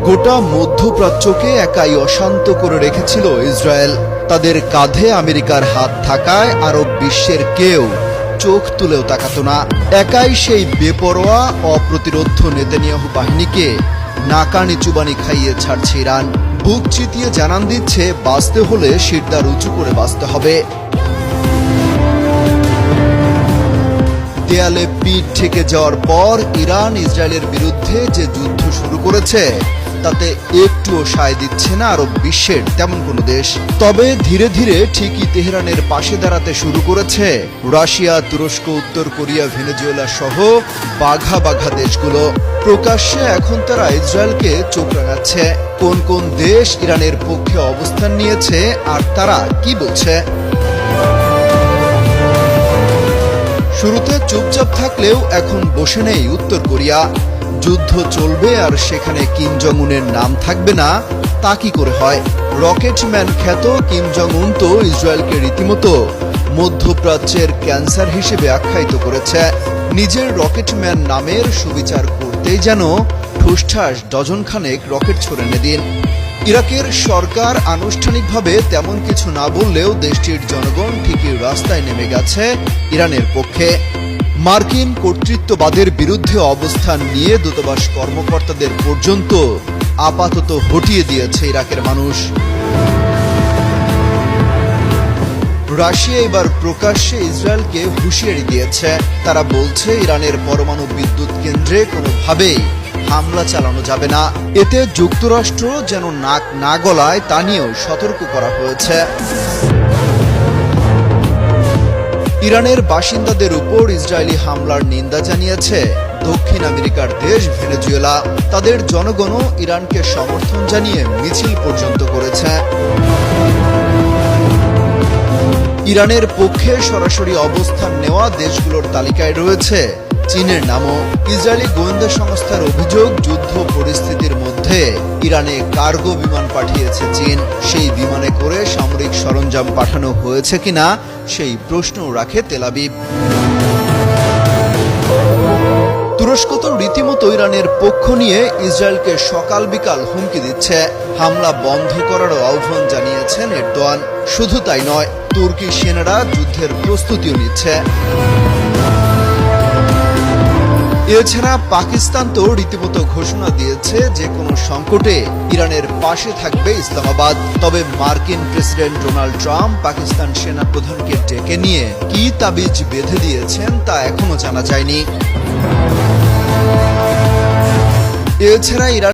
গোটা মধ্যপ্রাচ্যকে একাই অশান্ত করে রেখেছিল ইসরায়েল। তাদের কাঁধে আমেরিকার হাত থাকায় আরব বিশ্বের কেউ চোখ তুলেও তাকাতো না। একাই সেই বেপরোয়া অপ্রতিরোধ নেতানিয়াহু বাহিনীকে নাকানি চুবানি খাইয়ে ছাড়ছে ইরান। বুক চিতিয়ে জানান দিচ্ছে, বাঁচতে হলে শিরদাঁড় উঁচু করে বাঁচতে হবে। দেয়ালে পিঠ ঠেকে যাওয়ার পর ইরান ইসরায়েলের বিরুদ্ধে যে যুদ্ধ শুরু করেছে তাতে একটুও সায় দিচ্ছে না আরব বিশ্বের তেমন কোনো দেশ। তবে ধীরে ধীরে ঠিকই তেহরানের পাশে দাঁড়াতে শুরু করেছে রাশিয়া, তুরস্ক, উত্তর কোরিয়া, ভেনেজুয়েলা সহ বাঘা বাঘা দেশগুলো। প্রকাশ্যে এখন তারা ইসরায়েলকে চোখ রাঙাচ্ছে। কোন কোন দেশ ইরানের পক্ষে অবস্থান নিয়েছে আর তারা কি বলছে? শুরুতে চুপচাপ থাকলেও এখন বসে নেই উত্তর কোরিয়া। যুদ্ধ চলবে আর সেখানে কিম জং উনের নাম থাকবে না, তা কি করে হয়? রকেটম্যান খ্যাত কিম জং উন তো ইসরায়েলকে রীতিমতো মধ্যপ্রাচ্যের ক্যান্সার হিসেবে আখ্যায়িত করেছে। নিজের রকেটম্যান নামের সুবিচার করতেই যেন ঠুসঠাস ডজন খানেক রকেট ছড়ে এনে দিন। ইরাকের সরকার আনুষ্ঠানিকভাবে তেমন কিছু না বললেও দেশটির জনগণ ঠিকই রাস্তায় নেমে গেছে ইরানের পক্ষে। মার্কিন কর্তৃত্ববাদের বিরুদ্ধে অবস্থান নিয়ে দূতাবাস কর্মকর্তাদের পর্যন্ত আপাতত হটিয়ে দিয়েছে ইরাকের মানুষ। রাশিয়া এবার প্রকাশ্যে ইসরায়েলকে হুঁশিয়ারি দিয়েছে। তারা বলছে, ইরানের পরমাণু বিদ্যুৎ কেন্দ্রে কোনোভাবেই হামলা চালানো যাবে না। এতে যুক্তরাষ্ট্র যেন নাক না গলায় তা নিয়েও সতর্ক করা হয়েছে। ইরানের বাসিন্দাদের উপর ইসরায়েলি হামলার নিন্দা জানিয়েছে দক্ষিণ আমেরিকার দেশ ভেনেজুয়েলা। তাদের জনগণও ইরানকে সমর্থন জানিয়ে মিছিল পর্যন্ত করেছে। ইরানের পক্ষে সরাসরি অবস্থান নেওয়া দেশগুলোর তালিকায় রয়েছে চীনের নামও। ইসরায়েলি গোয়েন্দা সংস্থার অভিযোগ, যুদ্ধ পরিস্থিতির মধ্যে ইরানে কার্গো বিমান পাঠিয়েছে চীন। সেই বিমানে করে সামরিক সরঞ্জাম পাঠানো হয়েছে কিনা সেই প্রশ্নও রাখে তেল আবিব। তুরস্ক তো রীতিমতো ইরানের পক্ষ নিয়ে ইসরায়েলকে সকাল বিকাল হুমকি দিচ্ছে। হামলা বন্ধ করারও আহ্বান জানিয়েছেন এরদোয়ান। শুধু তাই নয়, তুর্কি সেনারা যুদ্ধের প্রস্তুতিও নিচ্ছে। এছাড়া পাকিস্তান তো রীতিমতো ঘোষণা দিয়েছে যে কোনো সংকটে ইরানের পাশে থাকবে ইসলামাবাদ। তবে মার্কিন প্রেসিডেন্ট ডোনাল্ড ট্রাম্প পাকিস্তান সেনা প্রধানকে ডেকে নিয়ে কি তাবিজ বেঁধে দিয়েছেন তা এখনো জানা যায়নি। এছাড়া ইরান